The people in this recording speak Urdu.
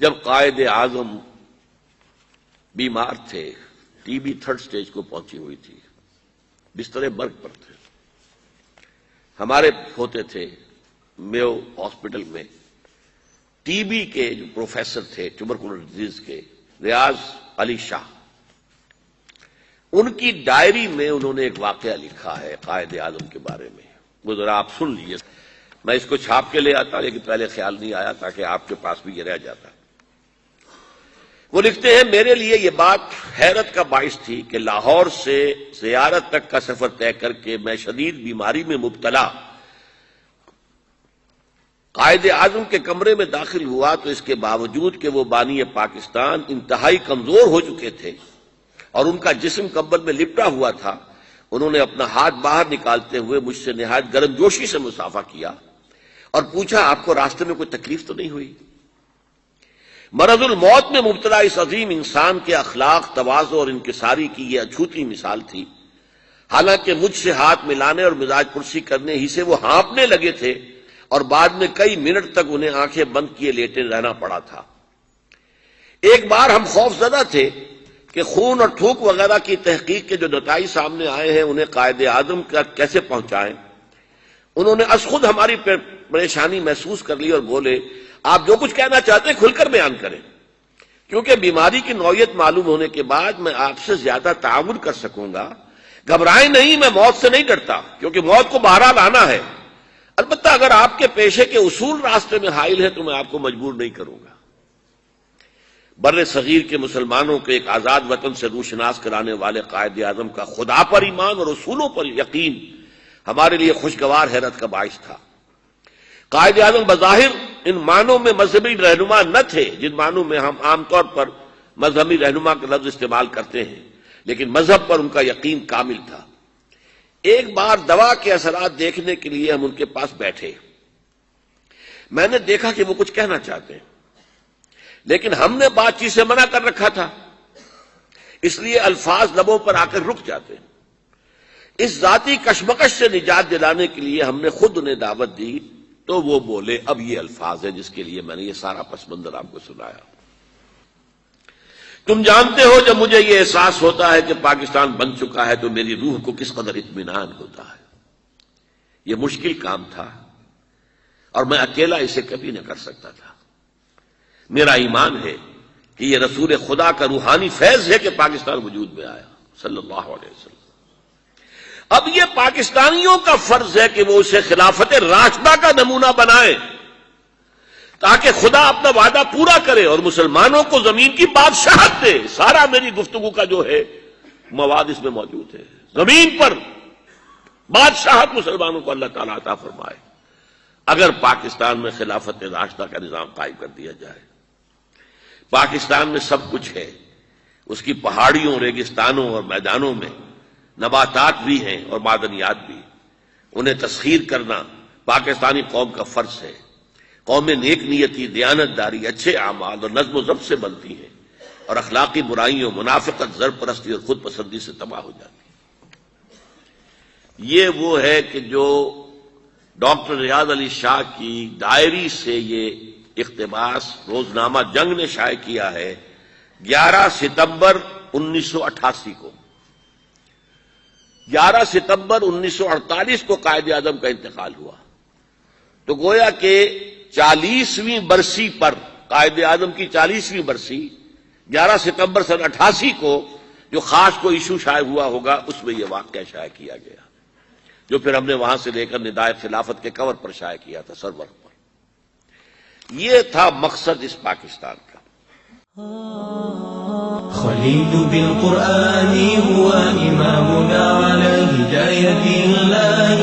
جب قائد اعظم بیمار تھے، ٹی بی 3rd stage کو پہنچی ہوئی تھی، بستر مرگ پر تھے، ہمارے ہوتے تھے میو ہاسپٹل میں ٹی بی کے جو پروفیسر تھے ٹیوبرکلوز ڈیزیز کے، ریاض علی شاہ، ان کی ڈائری میں انہوں نے ایک واقعہ لکھا ہے قائد اعظم کے بارے میں، وہ ذرا آپ سن لیجیے۔ میں اس کو چھاپ کے لے آتا لیکن پہلے خیال نہیں آیا تاکہ آپ کے پاس بھی یہ رہ جاتا۔ وہ لکھتے ہیں، میرے لیے یہ بات حیرت کا باعث تھی کہ لاہور سے زیارت تک کا سفر طے کر کے میں شدید بیماری میں مبتلا قائد اعظم کے کمرے میں داخل ہوا تو اس کے باوجود کہ وہ بانی پاکستان انتہائی کمزور ہو چکے تھے اور ان کا جسم کمبل میں لپٹا ہوا تھا، انہوں نے اپنا ہاتھ باہر نکالتے ہوئے مجھ سے نہایت گرم جوشی سے مصافحہ کیا اور پوچھا، آپ کو راستے میں کوئی تکلیف تو نہیں ہوئی؟ مرض الموت میں مبتلا اس عظیم انسان کے اخلاق، تواضع اور انکساری کی یہ اچھوتی مثال تھی۔ حالانکہ مجھ سے ہاتھ ملانے اور مزاج پرسی کرنے ہی سے وہ ہانپنے لگے تھے اور بعد میں کئی منٹ تک انہیں آنکھیں بند کیے لیٹے رہنا پڑا تھا۔ ایک بار ہم خوف زدہ تھے کہ خون اور تھوک وغیرہ کی تحقیق کے جو نتائج سامنے آئے ہیں انہیں قائد اعظم کا کیسے پہنچائیں۔ انہوں نے از خود ہماری پریشانی محسوس کر لی اور بولے، آپ جو کچھ کہنا چاہتے ہیں کھل کر بیان کریں، کیونکہ بیماری کی نوعیت معلوم ہونے کے بعد میں آپ سے زیادہ تعاون کر سکوں گا۔ گھبرائیں نہیں، میں موت سے نہیں ڈرتا کیونکہ موت کو بہرحال آنا ہے، البتہ اگر آپ کے پیشے کے اصول راستے میں حائل ہے تو میں آپ کو مجبور نہیں کروں گا۔ بر صغیر کے مسلمانوں کے ایک آزاد وطن سے روشناس کرانے والے قائد اعظم کا خدا پر ایمان اور اصولوں پر یقین ہمارے لیے خوشگوار حیرت کا باعث تھا۔ قائد اعظم بظاہر ان معنوں میں مذہبی رہنما نہ تھے جن معنوں میں ہم عام طور پر مذہبی رہنما کا لفظ استعمال کرتے ہیں، لیکن مذہب پر ان کا یقین کامل تھا۔ ایک بار دوا کے اثرات دیکھنے کے لیے ہم ان کے پاس بیٹھے، میں نے دیکھا کہ وہ کچھ کہنا چاہتے ہیں لیکن ہم نے بات چیت سے منع کر رکھا تھا، اس لیے الفاظ لبوں پر آ کر رک جاتے ہیں۔ اس ذاتی کشمکش سے نجات دلانے کے لیے ہم نے خود انہیں دعوت دی تو وہ بولے، اب یہ الفاظ ہیں جس کے لیے میں نے یہ سارا پس منظر آپ کو سنایا۔ تم جانتے ہو جب مجھے یہ احساس ہوتا ہے کہ پاکستان بن چکا ہے تو میری روح کو کس قدر اطمینان ہوتا ہے۔ یہ مشکل کام تھا اور میں اکیلا اسے کبھی نہ کر سکتا تھا۔ میرا ایمان ہے کہ یہ رسول خدا کا روحانی فیض ہے کہ پاکستان وجود میں آیا صلی اللہ علیہ وسلم۔ اب یہ پاکستانیوں کا فرض ہے کہ وہ اسے خلافت راشدہ کا نمونہ بنائیں تاکہ خدا اپنا وعدہ پورا کرے اور مسلمانوں کو زمین کی بادشاہت دے۔ سارا میری گفتگو کا جو ہے مواد اس میں موجود ہے، زمین پر بادشاہت مسلمانوں کو اللہ تعالیٰ عطا فرمائے اگر پاکستان میں خلافت راشدہ کا نظام قائم کر دیا جائے۔ پاکستان میں سب کچھ ہے، اس کی پہاڑیوں، ریگستانوں اور میدانوں میں نباتات بھی ہیں اور معدنیات بھی، انہیں تسخیر کرنا پاکستانی قوم کا فرض ہے۔ قوم نیک نیتی، دیانتداری، اچھے اعمال اور نظم و ضبط سے بنتی ہے اور اخلاقی برائیوں، منافقت، زر پرستی اور خود پسندی سے تباہ ہو جاتی ہے۔ یہ وہ ہے کہ جو ڈاکٹر ریاض علی شاہ کی ڈائری سے یہ اقتباس روزنامہ جنگ نے شائع کیا ہے 11 ستمبر 1988 کو۔ 11 ستمبر 1948 کو قائد اعظم کا انتقال ہوا، تو گویا کہ 40ویں برسی پر، قائد اعظم کی 40ویں برسی 11 ستمبر سن 88 کو جو خاص کو ایشو شائع ہوا ہوگا اس میں یہ واقعہ شائع کیا گیا، جو پھر ہم نے وہاں سے لے کر ندائے خلافت کے کور پر شائع کیا تھا، سرور پر۔ یہ تھا مقصد اس پاکستان کا۔ خليل بالقرآن هو إمامنا على هداية الله